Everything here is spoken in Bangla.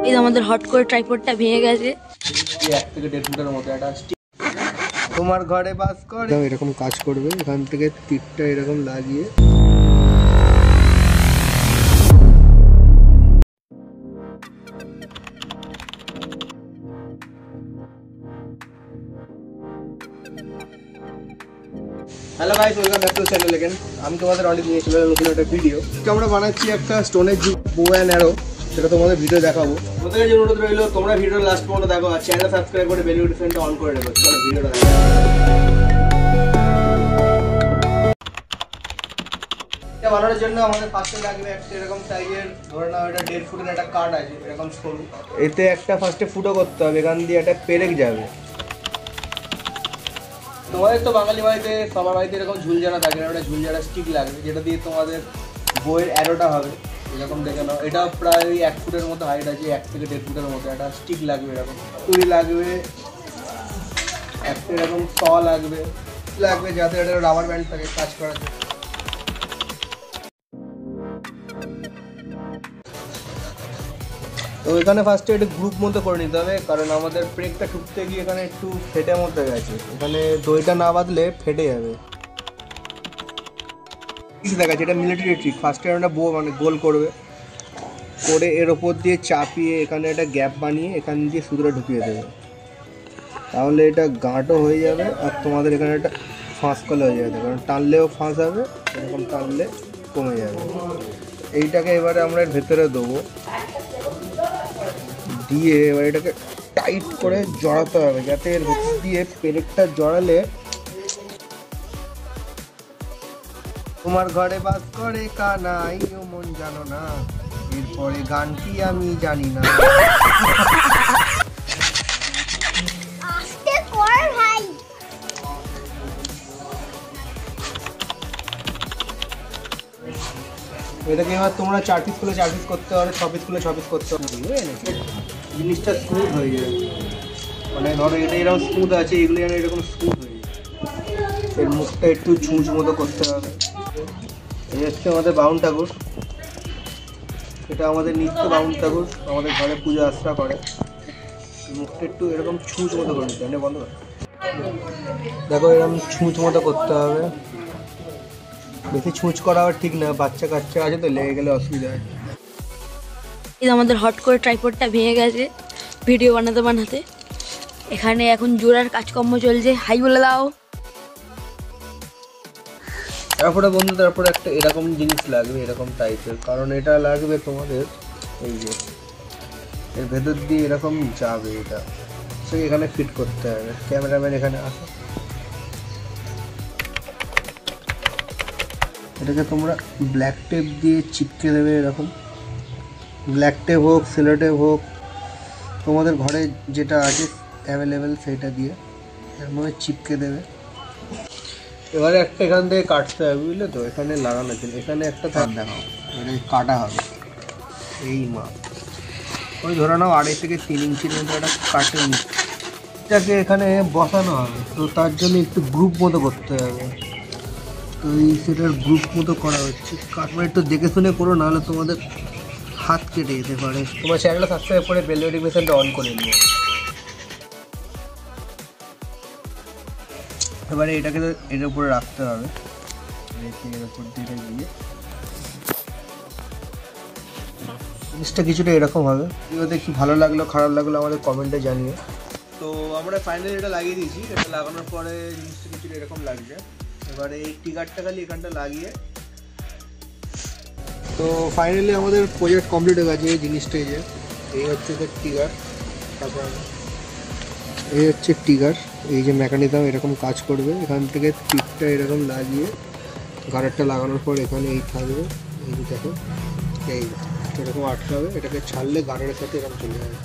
এই আমাদের হট করে ট্রাইপডটা ভেঙে গেছে। 1 থেকে 1.5 ফুটের মতো একটা তোমার ঘরে বাস করে এরকম কাজ করবে। এখান থেকে তীরটা এরকম লাগিয়ে hello guys, welcome back to channel again. আমি তোমাদের অনেক নিয়ে চলে এলাম নতুন একটা ভিডিও। আমরা বানাচ্ছি একটা স্টোনের বো অ্যান্ড অ্যারো, সেটা তোমাদের ভিডিও দেখাবো। তোমাদের কাছে অনুরোধ রইলো তোমরা ভিডিও লাস্ট পর্যন্ত দেখো আর চ্যানেল সাবস্ক্রাইব করে বেল নোটিফিকেশনটা অন করে রাখো। চলো ভিডিওটা দেখো। এটা বানানোর জন্য আমাদের ফার্স্টে লাগবে একটা এরকম সাইজের, ধরে নাও এটা 1.5 ফুটের একটা কাঠ আছে এরকম সরু। এতে একটা ফার্স্টে ফুটো করতে হবে, এখান দিয়ে একটা পেরেক যাবে। তোমাদের তো বাঙালি বাড়িতে সবার বাড়িতে এরকম ঝুলঝাড়া থাকে, একটা ঝুলঝাড়া স্টিক লাগবে যেটা দিয়ে তোমাদের বইয়ের অ্যারোটা হবে। এরকম দেখে নাও, এটা প্রায় 1 ফুটের মতো হাইট আছে, 1 থেকে 1.5 ফুটের মতো একটা স্টিক লাগবে। এরকম তুড়ি লাগবে, একটা এরকম স লাগবে যাতে এটা রাবার ব্যান্ড থাকে কাজ করার জন্য। তো এখানে ফার্স্টে একটু গ্রুপ মতো করে নিতে হবে, কারণ আমাদের ব্রেকটা ঠুকতে গিয়ে এখানে একটু ফেটে মতো গেছে। এখানে দইটা না বাঁধলে ফেটে যাবে। দেখা যাচ্ছে এটা মিলিটারি ট্রিক। ফার্স্টে আমরা গোল করবে, করে এর ওপর দিয়ে চাপিয়ে এখানে একটা গ্যাপ বানিয়ে এখান দিয়ে সুতোটা ঢুকিয়ে দেবে। তাহলে এটা গাঁটও হয়ে যাবে আর তোমাদের এখানে একটা ফাঁস কলে হয়ে যাবে, কারণ টানলেও ফাঁস হবে, এরকম টানলে কমে যাবে। এইটাকে এবারে আমরা এর ভেতরে দেবো, দিয়ে এবার এটাকে টাইট করে জড়াতে হবে, যাতে এর ভেতর দিয়ে পেরেকটা জড়ালে তোমার ঘরে বাস করে কানাই ও মন জানো না, এরপরে গানটি আমি জানি না। এটাকে এবার তোমরা 4 পিস করে 4 পিস করতে পারো, 6 পিস করে 6 পিস করতে পারো। জিনিসটা স্মুথ হয়ে যায়, মানে ধরো এটা এরকম স্মুথ আছে, এগুলো যেন এরকম স্মুথ হয়ে যায়। এর মুখটা একটু ছুঁচ মতো করতে হবে। এই হচ্ছে আমাদের বাউন ঠাকুর, এটা আমাদের নিত্য বাউন ঠাকুর, আমাদের ঘরে পুজো আশ্রা করে। মুখটা একটু এরকম ছুঁচ মতো করে নিতে হবে। বন্ধ দেখো, এরকম ছুঁচ মতো করতে হবে। বেশি ছুঁচ করা আবার ঠিক না, বাচ্চা কাচ্চা আছে তো লেগে গেলে অসুবিধা হয়। এই আমাদের হট করে ট্রাইপডটা ভেঙে গেছে ভিডিও বানাতে। এখানে এখন জোড়ার কাজকর্ম চলছে। হাই বলে দাও। তারপরে বন্ধু, তারপরে একটা এরকম জিনিস লাগবে, এরকম টাইপের, কারণ এটা লাগবে তোমাদের এই যে এর ভেতর দিয়ে এরকম যাবে, এটা সে এখানে ফিট করতে হবে। ক্যামেরাম্যান এখানে আসে, এটাকে তোমরা ব্ল্যাক টেপ দিয়ে চিপকে দেবে। এরকম ব্ল্যাক টেপ হোক, সেলো টেপ হোক, তোমাদের ঘরে যেটা আছে অ্যাভেলেবেল সেইটা দিয়ে এর মধ্যে চিপকে দেবে। এবারে একটা এখান থেকে কাটতে হবে, বুঝলে তো, এখানে লাগানো ছিল, এখানে একটা তার দেখাও, এটা কাটা হবে এই মাপ। ওই ধরে নাও 2.5 থেকে 3 ইঞ্চির মধ্যে একটা কাটে নিচ্ছে, এটাকে এখানে বসানো হবে। তো তার জন্য একটু গ্রুপ মতো করতে হবে। তো এই সেটার গ্রুপ মতো করা হচ্ছে। কাটবে একটু দেখে শুনে করো, নাহলে তোমাদের হাত কেটে যেতে পারে। তোমার চ্যানেলটা সাবস্ক্রাইব করে বেল নোটিফিকেশনটা অন করে নিও। এবারে এটাকে এর উপরে রাখতে হবে, রেখে এর উপর দিয়ে গিয়ে জিনিসটা কিছুটা এরকম হবে। ভিডিওতে কি ভালো লাগলো খারাপ লাগলো আমাদের কমেন্টে জানিও। তো আমরা ফাইনালি এটা লাগিয়ে দিয়েছি। এটা লাগানোর পরে জিনিসটা কিছুটা এরকম লাগছে। এবারে এই টিগারটা খালি এখানটা লাগিয়ে, তো ফাইনালি আমাদের প্রজেক্ট কমপ্লিট হয়ে গেছে। এই জিনিসটা এই হচ্ছে টিগার, তারপর এই হচ্ছে টিগার, এই যে মেকানিজম এরকম কাজ করবে। এখান থেকে টিপটা এরকম লাগিয়ে গার্ডারটা লাগানোর পর এখানে এই থাকবে, এই দেখো এই এরকম আটকাবে। এটাকে ছাড়লে গার্ডারের সাথে এরকম চলে যাবে।